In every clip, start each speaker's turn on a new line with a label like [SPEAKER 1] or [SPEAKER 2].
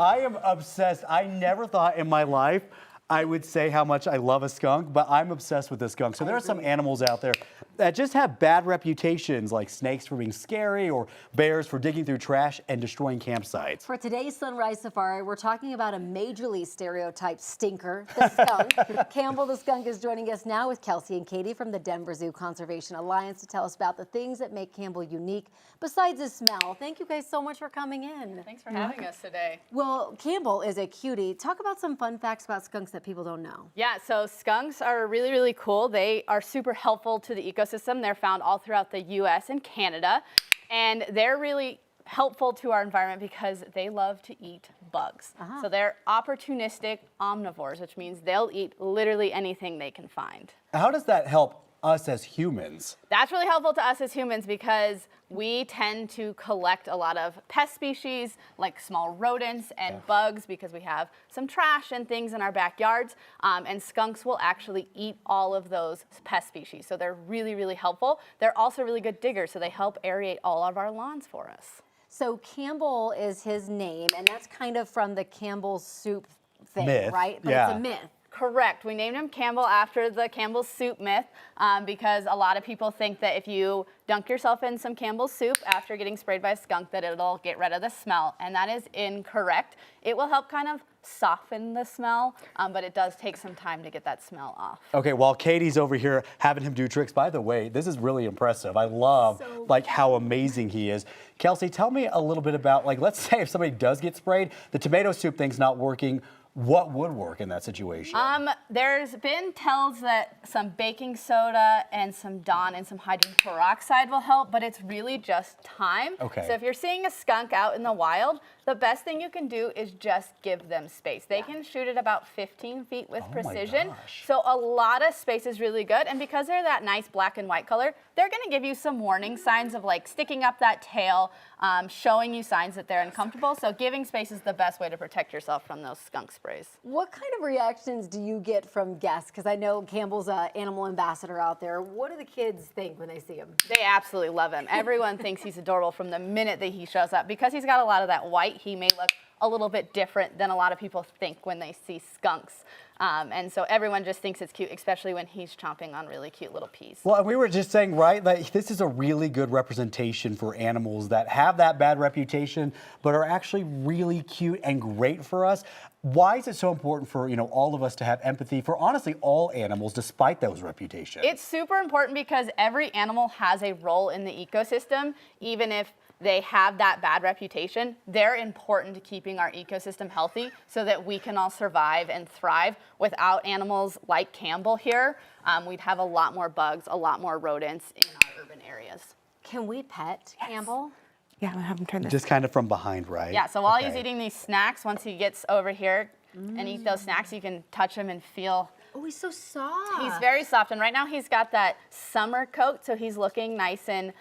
[SPEAKER 1] I am obsessed. I never thought in my life I would say how much I love a skunk, but I'm obsessed with this skunk. So there are some animals out there that just have bad reputations, like snakes for being scary or bears for digging through trash and destroying campsites.
[SPEAKER 2] For today's Sunrise Safari, we're talking about a majorly stereotyped stinker, the skunk. Campbell the skunk is joining us now with Kelsey and Katie from the Denver Zoo Conservation Alliance to tell us about the things that make Campbell unique besides his smell. Thank you guys so much for coming in.
[SPEAKER 3] Thanks for having us today.
[SPEAKER 2] Well, Campbell is a cutie. Talk about some fun facts about skunks that people don't know.
[SPEAKER 3] Yeah, so skunks are really, really cool. They are super helpful to the ecosystem. They're found all throughout the US and Canada, and they're really helpful to our environment because they love to eat bugs. So they're opportunistic omnivores, which means they'll eat literally anything they can find.
[SPEAKER 1] How does that help us as humans?
[SPEAKER 3] That's really helpful to us as humans because we tend to collect a lot of pest species like small rodents and bugs because we have some trash and things in our backyards, and skunks will actually eat all of those pest species. So they're really, really helpful. They're also really good diggers, so they help aerate all of our lawns for us.
[SPEAKER 2] So Campbell is his name, and that's kind of from the Campbell's soup thing,
[SPEAKER 1] Myth.
[SPEAKER 2] right? But
[SPEAKER 1] Yeah.
[SPEAKER 2] it's a myth.
[SPEAKER 3] Correct. We named him Campbell after the Campbell's soup myth because a lot of people think that if you dunk yourself in some Campbell's soup after getting sprayed by a skunk that it'll get rid of the smell, and that is incorrect. It will help kind of soften the smell, but it does take some time to get that smell off.
[SPEAKER 1] Okay, while Katie's over here having him do tricks, by the way, this is really impressive. I love like how amazing he is. Kelsey, tell me a little bit about, like, let's say if somebody does get sprayed, the tomato soup thing's not working. What would work in that situation?
[SPEAKER 3] There's been tells that some baking soda and some Dawn and some hydrogen peroxide will help, but it's really just time.
[SPEAKER 1] Okay.
[SPEAKER 3] So if you're seeing a skunk out in the wild, the best thing you can do is just give them space. They can shoot at about 15 feet with precision.
[SPEAKER 1] Gosh.
[SPEAKER 3] So a lot of space is really good. And because they're that nice black and white color, they're gonna give you some warning signs of like sticking up that tail, showing you signs that they're uncomfortable. So giving space is the best way to protect yourself from those skunk sprays.
[SPEAKER 2] What kind of reactions do you get from guests? Because I know Campbell's an animal ambassador out there. What do the kids think when they see him?
[SPEAKER 3] They absolutely love him. Everyone thinks he's adorable from the minute that he shows up. Because he's got a lot of that white, he may look a little bit different than a lot of people think when they see skunks. And so everyone just thinks it's cute, especially when he's chomping on really cute little peas.
[SPEAKER 1] Well, and we were just saying, right, that this is a really good representation for animals that have that bad reputation, but are actually really cute and great for us. Why is it so important for, you know, all of us to have empathy for honestly all animals despite those reputations?
[SPEAKER 3] It's super important because every animal has a role in the ecosystem, even if they have that bad reputation. They're important to keeping our ecosystem healthy so that we can all survive and thrive. Without animals like Campbell here, we'd have a lot more bugs, a lot more rodents in our urban areas.
[SPEAKER 2] Can we pet Campbell?
[SPEAKER 4] Yeah, I'm gonna have him turn this.
[SPEAKER 1] Just kind of from behind, right?
[SPEAKER 3] Yeah, so while he's eating these snacks, once he gets over here and eat those snacks, you can touch him and feel.
[SPEAKER 2] Oh, he's so soft.
[SPEAKER 3] He's very soft, and right now he's got that summer coat, so he's looking nice and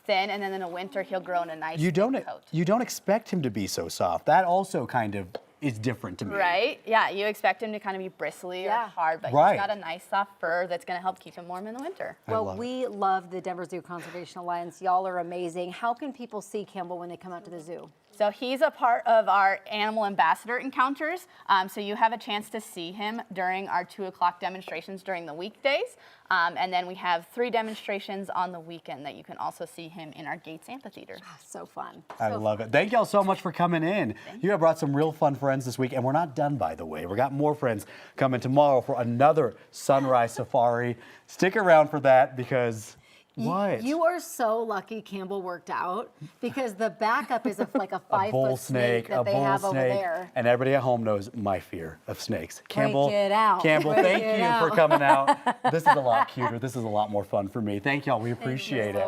[SPEAKER 3] thin, and then in the winter he'll grow in a nice coat.
[SPEAKER 1] You don't expect him to be so soft. That also kind of is different to me.
[SPEAKER 3] Right? Yeah, you expect him to kind of be bristly or hard, but he's got a nice soft fur that's going to help keep him warm in the winter.
[SPEAKER 2] Well, we love the Denver Zoo Conservation Alliance. Y'all are amazing. How can people see Campbell when they come out to the zoo?
[SPEAKER 3] So he's a part of our animal ambassador encounters. So you have a chance to see him during our 2 o'clock demonstrations during the weekdays. And then we have 3 demonstrations on the weekend that you can also see him in our Gates Amphitheater.
[SPEAKER 2] So fun.
[SPEAKER 1] I love it. Thank y'all so much for coming in. You have brought some real fun friends this week, and we're not done, by the way. We got more friends coming tomorrow for another Sunrise Safari. Stick around for that because... What?
[SPEAKER 2] You are so lucky Campbell worked out because the backup is like a 5-foot
[SPEAKER 1] bull
[SPEAKER 2] snake that they have over there.
[SPEAKER 1] And everybody at home knows my fear of snakes. Campbell,
[SPEAKER 2] Break it out.
[SPEAKER 1] Campbell,
[SPEAKER 2] Break
[SPEAKER 1] thank
[SPEAKER 2] it
[SPEAKER 1] you
[SPEAKER 2] out.
[SPEAKER 1] for coming out. This is a lot cuter. This is a lot more fun for me. Thank y'all. We appreciate it.